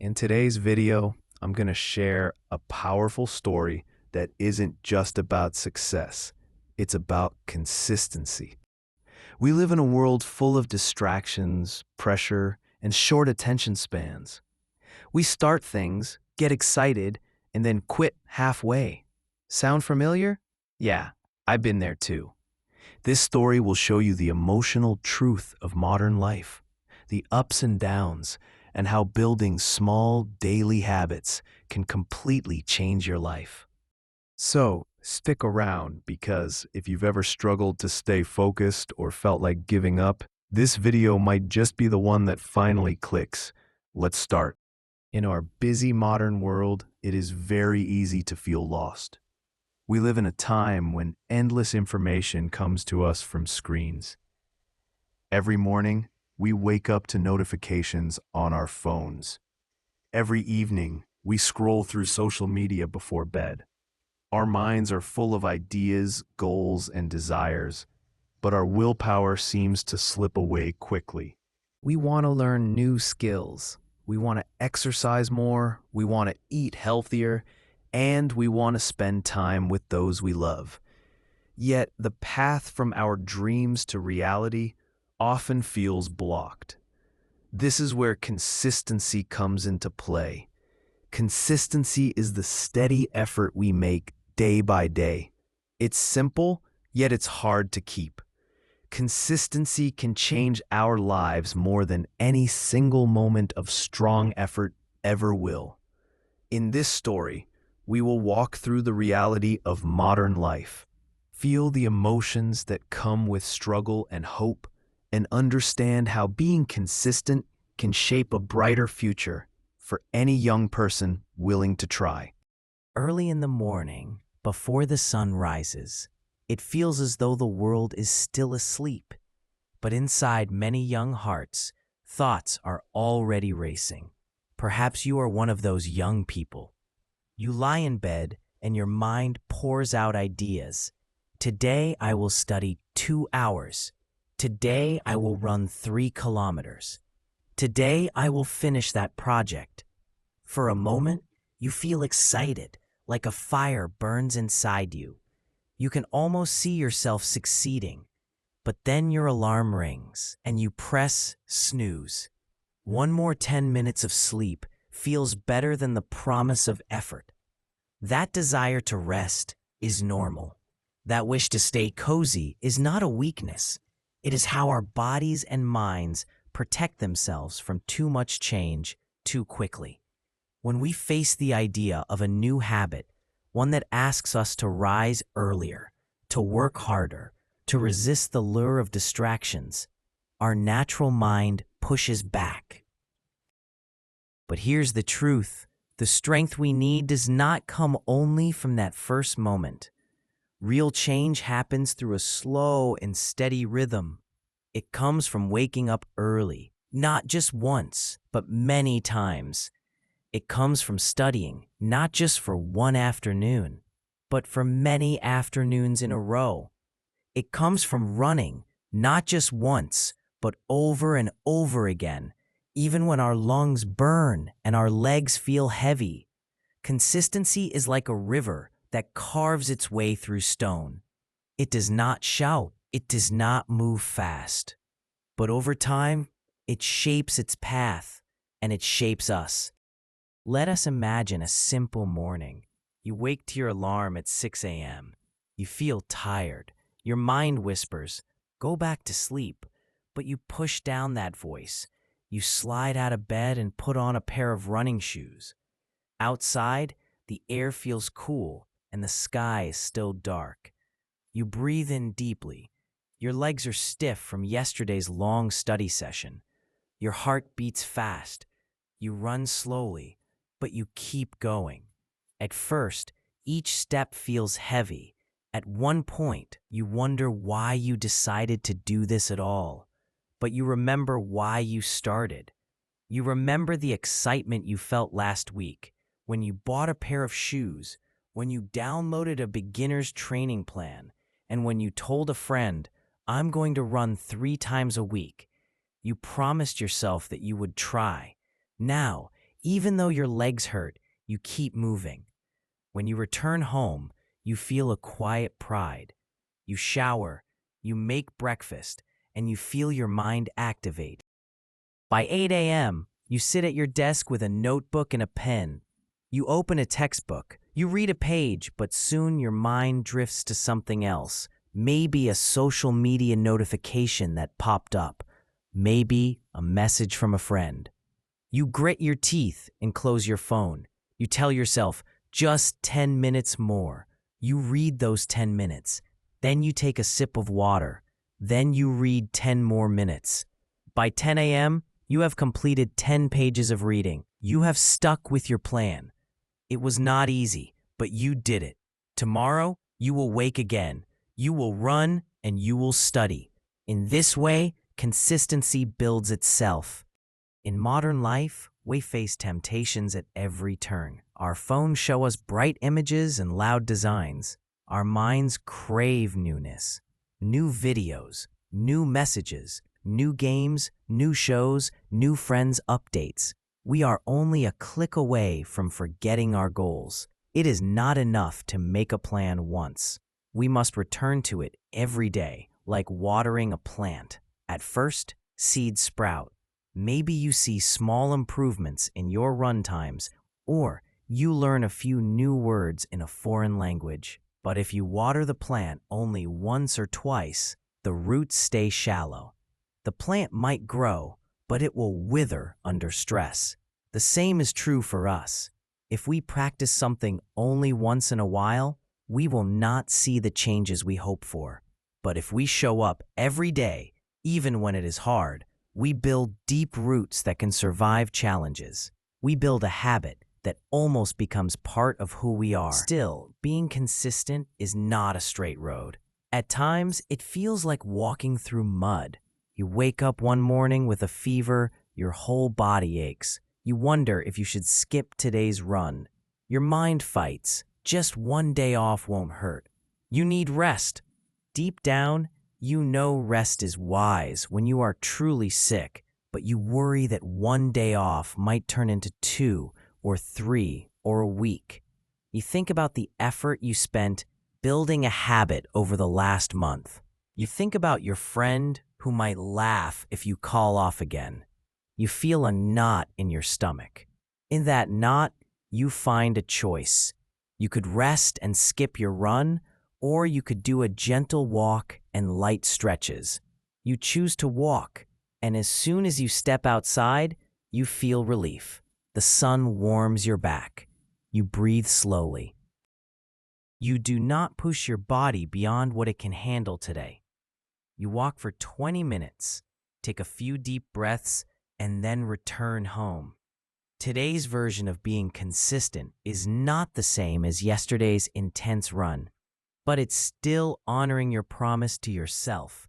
In today's video, I'm going to share a powerful story that isn't just about success. It's about consistency. We live in a world full of distractions, pressure, and short attention spans. We start things, get excited, and then quit halfway. Sound familiar? Yeah, I've been there too. This story will show you the emotional truth of modern life, the ups and downs, and how building small daily habits can completely change your life. So, stick around because if you've ever struggled to stay focused or felt like giving up, this video might just be the one that finally clicks. Let's start. In our busy modern world, it is very easy to feel lost. We live in a time when endless information comes to us from screens. Every morning, we wake up to notifications on our phones. Every evening, we scroll through social media before bed. Our minds are full of ideas, goals, and desires, but our willpower seems to slip away quickly. We want to learn new skills. We want to exercise more. We want to eat healthier. And we want to spend time with those we love. Yet the path from our dreams to reality often feels blocked. This is where consistency comes into play. Consistency is the steady effort we make day by day. It's simple, yet it's hard to keep. Consistency can change our lives more than any single moment of strong effort ever will. In this story, we will walk through the reality of modern life, feel the emotions that come with struggle and hope, and understand how being consistent can shape a brighter future for any young person willing to try. Early in the morning, before the sun rises, it feels as though the world is still asleep. But inside many young hearts, thoughts are already racing. Perhaps you are one of those young people. You lie in bed and your mind pours out ideas. Today I will study 2 hours. Today I will run 3 kilometers. Today I will finish that project. For a moment, you feel excited, like a fire burns inside you. You can almost see yourself succeeding. But then your alarm rings and you press snooze. One more 10 minutes of sleep feels better than the promise of effort. That desire to rest is normal. That wish to stay cozy is not a weakness. It is how our bodies and minds protect themselves from too much change too quickly. When we face the idea of a new habit, one that asks us to rise earlier, to work harder, to resist the lure of distractions, our natural mind pushes back. But here's the truth. The strength we need does not come only from that first moment. Real change happens through a slow and steady rhythm. It comes from waking up early, not just once, but many times. It comes from studying, not just for one afternoon, but for many afternoons in a row. It comes from running, not just once, but over and over again, even when our lungs burn and our legs feel heavy. Consistency is like a river that carves its way through stone. It does not shout, it does not move fast. But over time, it shapes its path, and it shapes us. Let us imagine a simple morning. You wake to your alarm at 6 a.m. You feel tired. Your mind whispers, "Go back to sleep." But you push down that voice. You slide out of bed and put on a pair of running shoes. Outside, the air feels cool and the sky is still dark. You breathe in deeply. Your legs are stiff from yesterday's long study session. Your heart beats fast. You run slowly, but you keep going. At first, each step feels heavy. At one point, you wonder why you decided to do this at all. But you remember why you started. You remember the excitement you felt last week, when you bought a pair of shoes, when you downloaded a beginner's training plan, and when you told a friend, "I'm going to run 3 times a week." You promised yourself that you would try. Now, Even though your legs hurt, you keep moving. When you return home, you feel a quiet pride. You shower, you make breakfast, and you feel your mind activate. By 8 a.m., you sit at your desk with a notebook and a pen. You open a textbook, you read a page, but soon your mind drifts to something else. Maybe a social media notification that popped up. Maybe a message from a friend. You grit your teeth and close your phone. You tell yourself, just 10 minutes more. You read those 10 minutes. Then you take a sip of water. Then you read 10 more minutes. By 10 a.m., you have completed 10 pages of reading. You have stuck with your plan. It was not easy, but you did it. Tomorrow, you will wake again. You will run and you will study. In this way, consistency builds itself. In modern life, we face temptations at every turn. Our phones show us bright images and loud designs. Our minds crave newness. New videos, new messages, new games, new shows, new friends updates. We are only a click away from forgetting our goals. It is not enough to make a plan once. We must return to it every day, like watering a plant. At first, seeds sprout. Maybe you see small improvements in your run times, or you learn a few new words in a foreign language. But if you water the plant only once or twice, the roots stay shallow. The plant might grow, but it will wither under stress. The same is true for us. If we practice something only once in a while, we will not see the changes we hope for. But if we show up every day, even when it is hard, we build deep roots that can survive challenges. We build a habit that almost becomes part of who we are. Still, being consistent is not a straight road. At times, it feels like walking through mud. You wake up one morning with a fever, your whole body aches. You wonder if you should skip today's run. Your mind fights. Just one day off won't hurt. You need rest. Deep down, you know rest is wise when you are truly sick, but you worry that one day off might turn into 2 or 3 or a week. You think about the effort you spent building a habit over the last month. You think about your friend who might laugh if you call off again. You feel a knot in your stomach. In that knot, you find a choice. You could rest and skip your run, or you could do a gentle walk and light stretches. You choose to walk, and as soon as you step outside, you feel relief. The sun warms your back. You breathe slowly. You do not push your body beyond what it can handle today. You walk for 20 minutes, take a few deep breaths, and then return home. Today's version of being consistent is not the same as yesterday's intense run, but it's still honoring your promise to yourself.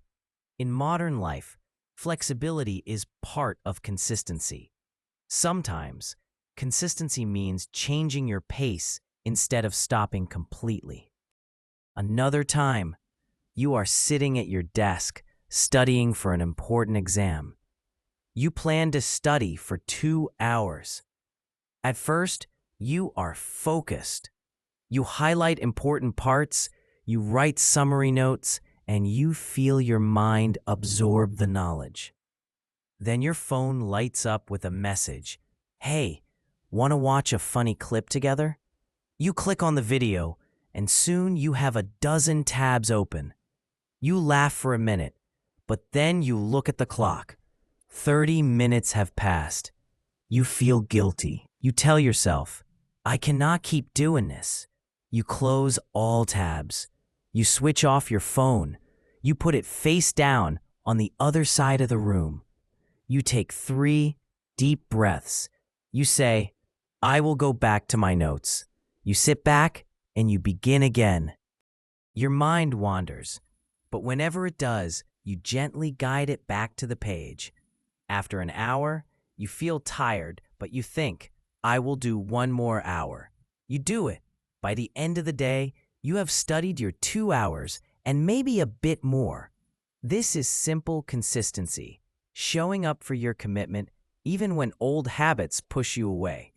In modern life, flexibility is part of consistency. Sometimes, consistency means changing your pace instead of stopping completely. Another time, you are sitting at your desk, studying for an important exam. You plan to study for 2 hours. At first, you are focused. You highlight important parts, you write summary notes, and you feel your mind absorb the knowledge. Then your phone lights up with a message. Hey, want to watch a funny clip together? You click on the video, and soon you have a dozen tabs open. You laugh for a minute, but then you look at the clock. 30 minutes have passed. You feel guilty. You tell yourself, I cannot keep doing this. You close all tabs. You switch off your phone. You put it face down on the other side of the room. You take 3 deep breaths. You say, I will go back to my notes. You sit back and you begin again. Your mind wanders, but whenever it does, you gently guide it back to the page. After an hour, you feel tired, but you think, I will do 1 more hour. You do it. By the end of the day, you have studied your 2 hours and maybe a bit more. This is simple consistency, showing up for your commitment even when old habits push you away.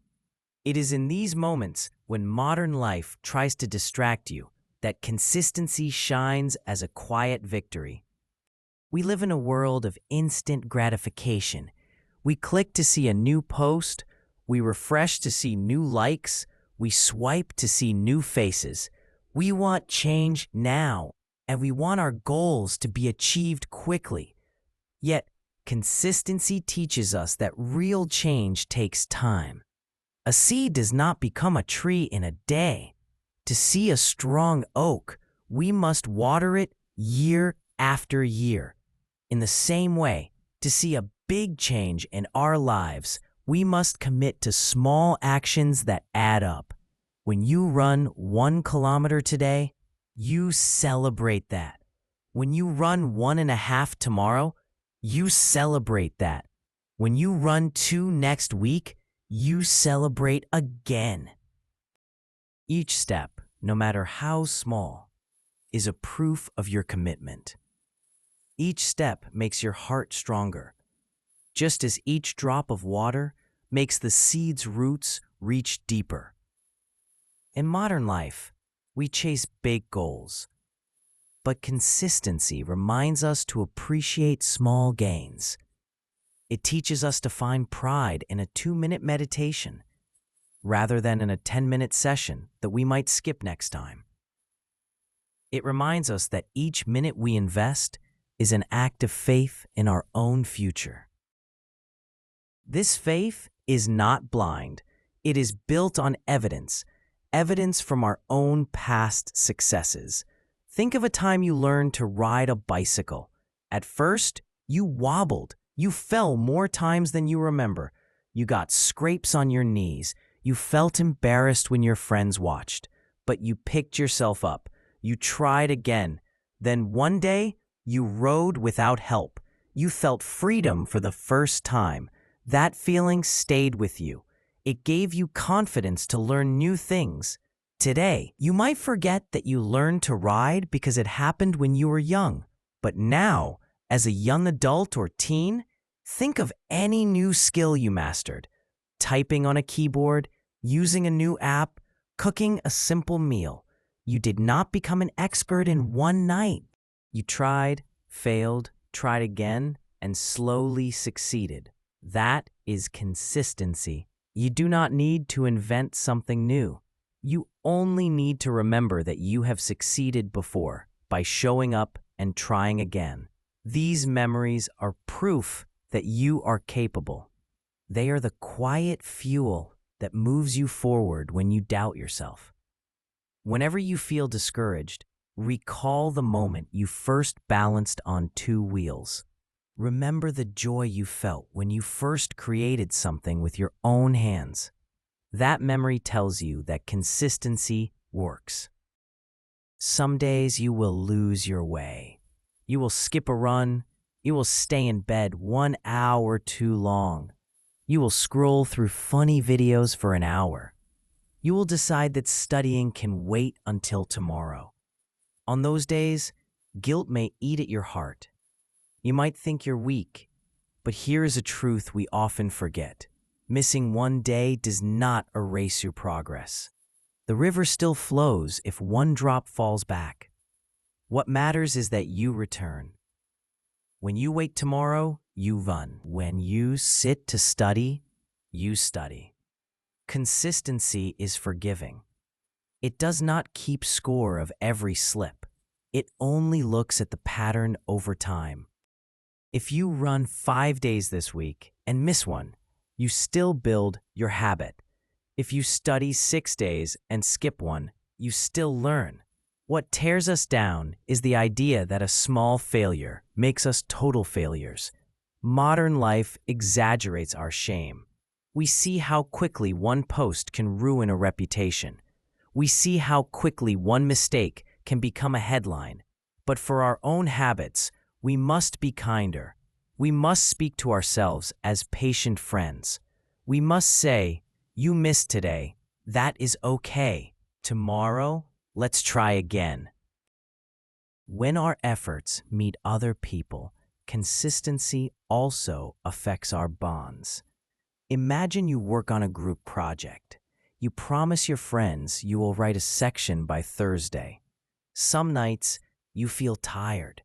It is in these moments when modern life tries to distract you that consistency shines as a quiet victory. We live in a world of instant gratification. We click to see a new post, we refresh to see new likes, we swipe to see new faces. We want change now, and we want our goals to be achieved quickly. Yet, consistency teaches us that real change takes time. A seed does not become a tree in a day. To see a strong oak, we must water it year after year. In the same way, to see a big change in our lives, we must commit to small actions that add up. When you run 1 kilometer today, you celebrate that. When you run 1.5 tomorrow, you celebrate that. When you run 2 next week, you celebrate again. Each step, no matter how small, is a proof of your commitment. Each step makes your heart stronger, just as each drop of water makes the seed's roots reach deeper. In modern life, we chase big goals, but consistency reminds us to appreciate small gains. It teaches us to find pride in a 2-minute meditation rather than in a 10-minute session that we might skip next time. It reminds us that each minute we invest is an act of faith in our own future. This faith is not blind. It is built on evidence from our own past successes. Think of a time you learned to ride a bicycle. At first, you wobbled. You fell more times than you remember. You got scrapes on your knees. You felt embarrassed when your friends watched. But you picked yourself up. You tried again. Then one day, you rode without help. You felt freedom for the first time. That feeling stayed with you. It gave you confidence to learn new things. Today, you might forget that you learned to ride because it happened when you were young. But now, as a young adult or teen, think of any new skill you mastered. Typing on a keyboard, using a new app, cooking a simple meal. You did not become an expert in one night. You tried, failed, tried again, and slowly succeeded. That is consistency. You do not need to invent something new. You only need to remember that you have succeeded before by showing up and trying again. These memories are proof that you are capable. They are the quiet fuel that moves you forward when you doubt yourself. Whenever you feel discouraged, recall the moment you first balanced on 2 wheels. Remember the joy you felt when you first created something with your own hands. That memory tells you that consistency works. Some days you will lose your way. You will skip a run. You will stay in bed 1 hour too long. You will scroll through funny videos for an hour. You will decide that studying can wait until tomorrow. On those days, guilt may eat at your heart. You might think you're weak, but here is a truth we often forget. Missing one day does not erase your progress. The river still flows if one drop falls back. What matters is that you return. When you wait tomorrow, you run. When you sit to study, you study. Consistency is forgiving. It does not keep score of every slip. It only looks at the pattern over time. If you run 5 days this week and miss one, you still build your habit. If you study 6 days and skip one, you still learn. What tears us down is the idea that a small failure makes us total failures. Modern life exaggerates our shame. We see how quickly one post can ruin a reputation. We see how quickly one mistake can become a headline. But for our own habits, we must be kinder. We must speak to ourselves as patient friends. We must say, "You missed today. That is okay. Tomorrow, let's try again." When our efforts meet other people, consistency also affects our bonds. Imagine you work on a group project. You promise your friends you will write a section by Thursday. Some nights, you feel tired.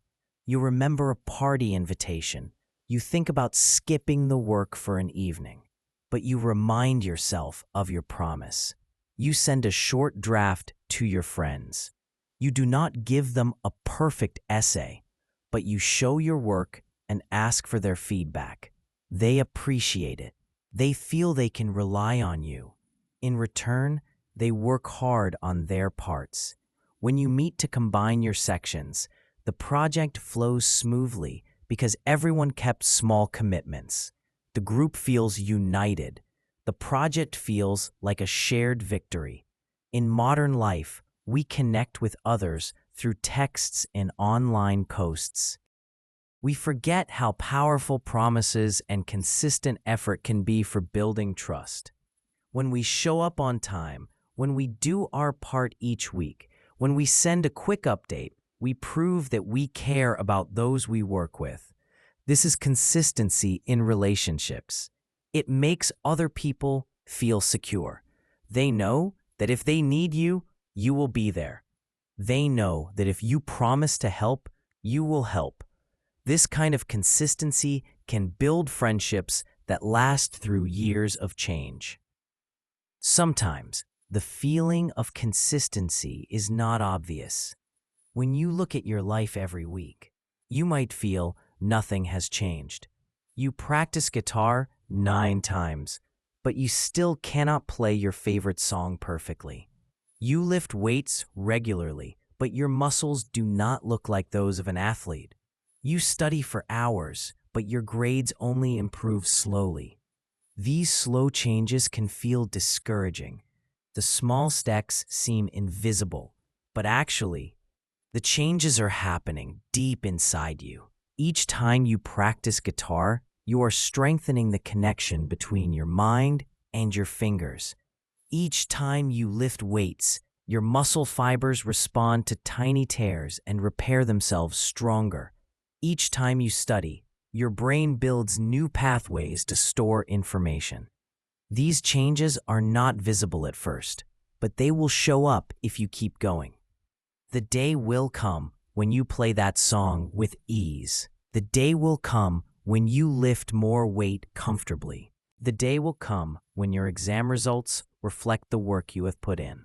You remember a party invitation. You think about skipping the work for an evening. But you remind yourself of your promise. You send a short draft to your friends. You do not give them a perfect essay, but you show your work and ask for their feedback. They appreciate it. They feel they can rely on you. In return, they work hard on their parts. When you meet to combine your sections, the project flows smoothly because everyone kept small commitments. The group feels united. The project feels like a shared victory. In modern life, we connect with others through texts and online posts. We forget how powerful promises and consistent effort can be for building trust. When we show up on time, when we do our part each week, when we send a quick update, we prove that we care about those we work with. This is consistency in relationships. It makes other people feel secure. They know that if they need you, you will be there. They know that if you promise to help, you will help. This kind of consistency can build friendships that last through years of change. Sometimes, the feeling of consistency is not obvious. When you look at your life every week, you might feel nothing has changed. You practice guitar 9 times, but you still cannot play your favorite song perfectly. You lift weights regularly, but your muscles do not look like those of an athlete. You study for hours, but your grades only improve slowly. These slow changes can feel discouraging. The small steps seem invisible, but actually, the changes are happening deep inside you. Each time you practice guitar, you are strengthening the connection between your mind and your fingers. Each time you lift weights, your muscle fibers respond to tiny tears and repair themselves stronger. Each time you study, your brain builds new pathways to store information. These changes are not visible at first, but they will show up if you keep going. The day will come when you play that song with ease. The day will come when you lift more weight comfortably. The day will come when your exam results reflect the work you have put in.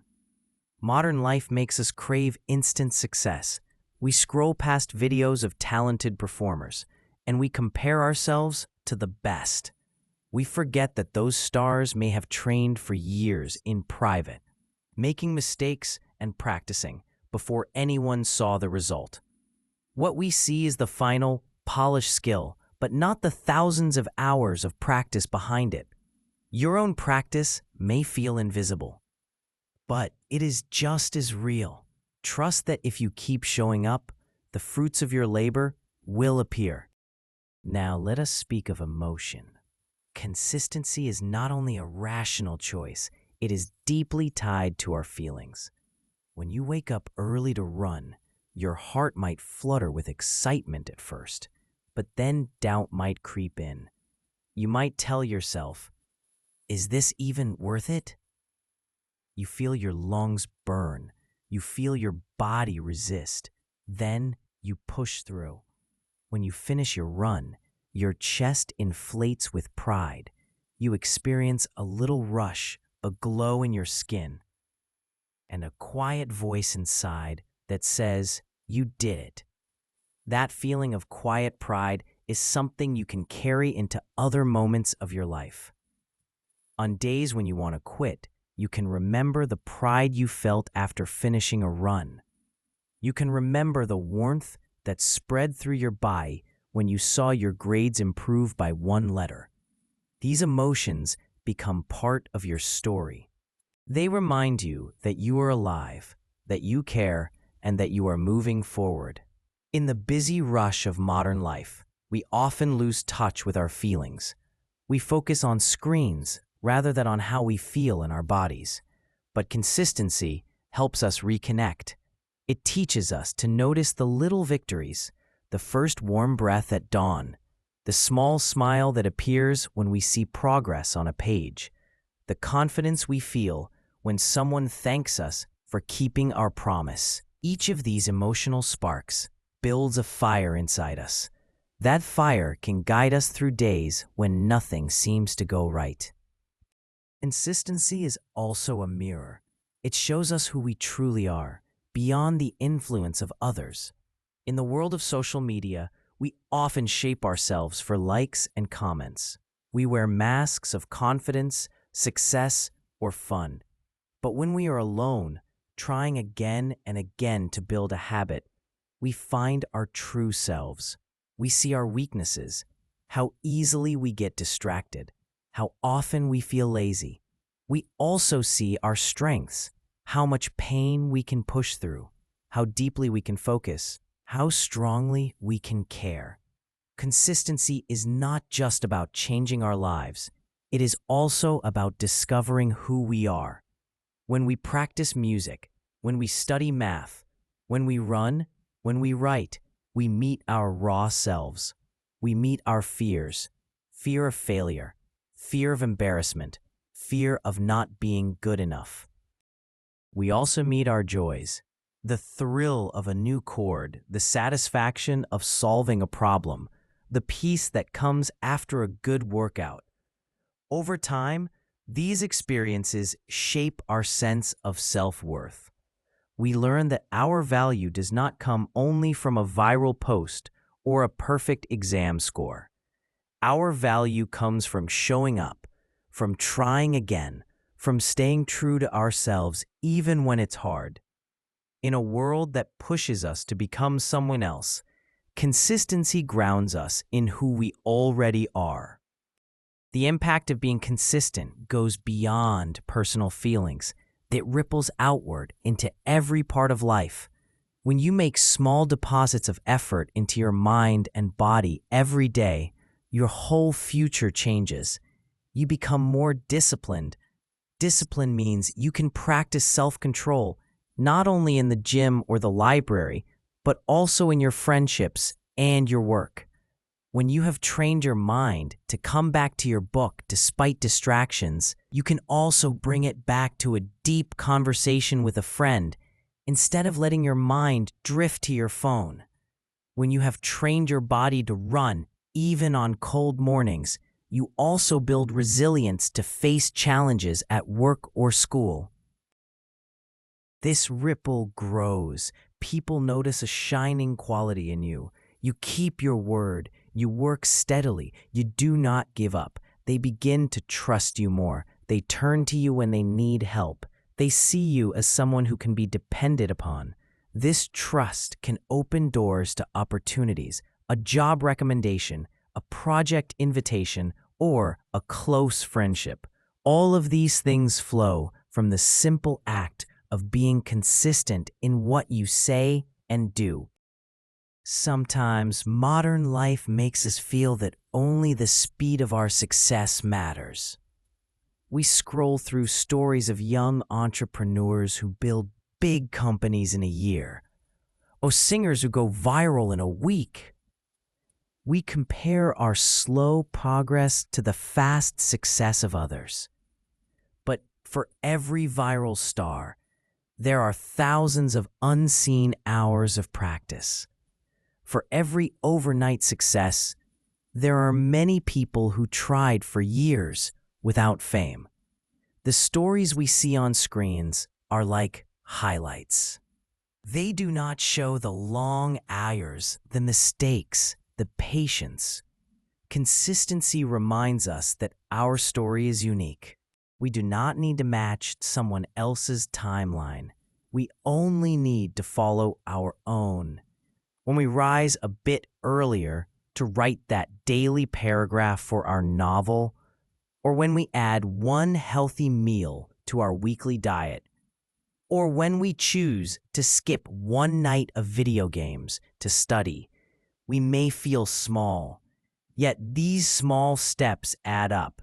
Modern life makes us crave instant success. We scroll past videos of talented performers, and we compare ourselves to the best. We forget that those stars may have trained for years in private, making mistakes and practicing before anyone saw the result. What we see is the final, polished skill, but not the thousands of hours of practice behind it. Your own practice may feel invisible, but it is just as real. Trust that if you keep showing up, the fruits of your labor will appear. Now let us speak of emotion. Consistency is not only a rational choice, it is deeply tied to our feelings. When you wake up early to run, your heart might flutter with excitement at first, but then doubt might creep in. You might tell yourself, "Is this even worth it?" You feel your lungs burn. You feel your body resist. Then you push through. When you finish your run, your chest inflates with pride. You experience a little rush, a glow in your skin, and a quiet voice inside that says, "You did it." That feeling of quiet pride is something you can carry into other moments of your life. On days when you want to quit, you can remember the pride you felt after finishing a run. You can remember the warmth that spread through your body when you saw your grades improve by 1 letter. These emotions become part of your story. They remind you that you are alive, that you care, and that you are moving forward. In the busy rush of modern life, we often lose touch with our feelings. We focus on screens rather than on how we feel in our bodies. But consistency helps us reconnect. It teaches us to notice the little victories, the first warm breath at dawn, The small smile that appears when we see progress on a page. The confidence we feel when someone thanks us for keeping our promise. Each of these emotional sparks builds a fire inside us. That fire can guide us through days when nothing seems to go right. Consistency is also a mirror. It shows us who we truly are, beyond the influence of others. In the world of social media, we often shape ourselves for likes and comments. We wear masks of confidence, success, or fun. But when we are alone, trying again and again to build a habit, we find our true selves. We see our weaknesses, how easily we get distracted, how often we feel lazy. We also see our strengths, how much pain we can push through, how deeply we can focus, how strongly we can care. Consistency is not just about changing our lives. It is also about discovering who we are. When we practice music, when we study math, when we run, when we write, we meet our raw selves. We meet our fears, fear of failure, fear of embarrassment, fear of not being good enough. We also meet our joys, the thrill of a new chord, the satisfaction of solving a problem, the peace that comes after a good workout. Over time, these experiences shape our sense of self-worth. We learn that our value does not come only from a viral post or a perfect exam score. Our value comes from showing up, from trying again, from staying true to ourselves even when it's hard. In a world that pushes us to become someone else, consistency grounds us in who we already are. The impact of being consistent goes beyond personal feelings. It ripples outward into every part of life. When you make small deposits of effort into your mind and body every day, your whole future changes. You become more disciplined. Discipline means you can practice self-control, not only in the gym or the library, but also in your friendships and your work. When you have trained your mind to come back to your book despite distractions, you can also bring it back to a deep conversation with a friend instead of letting your mind drift to your phone. When you have trained your body to run, even on cold mornings, you also build resilience to face challenges at work or school. This ripple grows. People notice a shining quality in you. You keep your word. You work steadily. You do not give up. They begin to trust you more. They turn to you when they need help. They see you as someone who can be depended upon. This trust can open doors to opportunities, a job recommendation, a project invitation, or a close friendship. All of these things flow from the simple act of being consistent in what you say and do. Sometimes modern life makes us feel that only the speed of our success matters. We scroll through stories of young entrepreneurs who build big companies in a year, or singers who go viral in a week. We compare our slow progress to the fast success of others. But for every viral star, there are thousands of unseen hours of practice. For every overnight success, there are many people who tried for years without fame. The stories we see on screens are like highlights. They do not show the long hours, the mistakes, the patience. Consistency reminds us that our story is unique. We do not need to match someone else's timeline. We only need to follow our own. When we rise a bit earlier to write that daily paragraph for our novel, or when we add one healthy meal to our weekly diet, or when we choose to skip one night of video games to study, we may feel small, yet these small steps add up.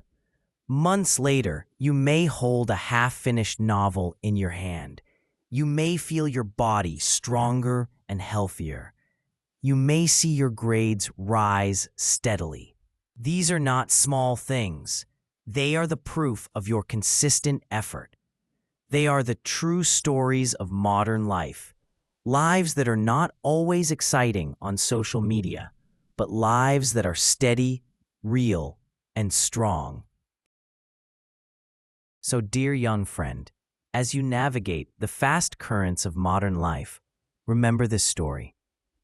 Months later, you may hold a half-finished novel in your hand. You may feel your body stronger and healthier. You may see your grades rise steadily. These are not small things. They are the proof of your consistent effort. They are the true stories of modern life. Lives that are not always exciting on social media, but lives that are steady, real, and strong. So, dear young friend, as you navigate the fast currents of modern life, remember this story.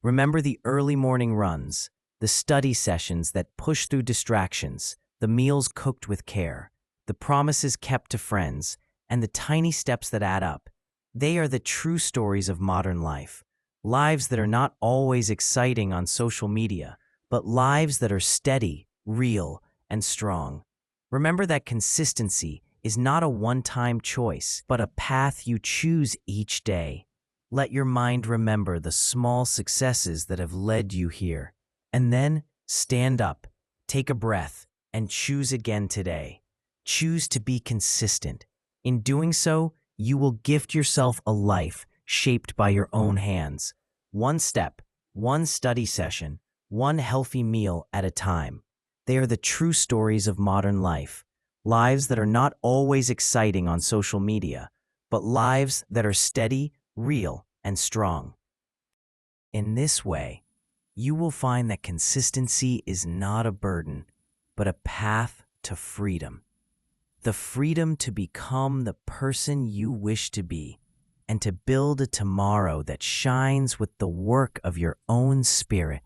Remember the early morning runs, the study sessions that push through distractions, the meals cooked with care, the promises kept to friends, and the tiny steps that add up. They are the true stories of modern life. Lives that are not always exciting on social media, but lives that are steady, real, and strong. Remember that consistency is not a one-time choice, but a path you choose each day. Let your mind remember the small successes that have led you here. And then stand up, take a breath, and choose again today. Choose to be consistent. In doing so, you will gift yourself a life shaped by your own hands. One step, one study session, one healthy meal at a time. They are the true stories of modern life. Lives that are not always exciting on social media, but lives that are steady, real, and strong. In this way, you will find that consistency is not a burden, but a path to freedom. The freedom to become the person you wish to be and to build a tomorrow that shines with the work of your own spirit.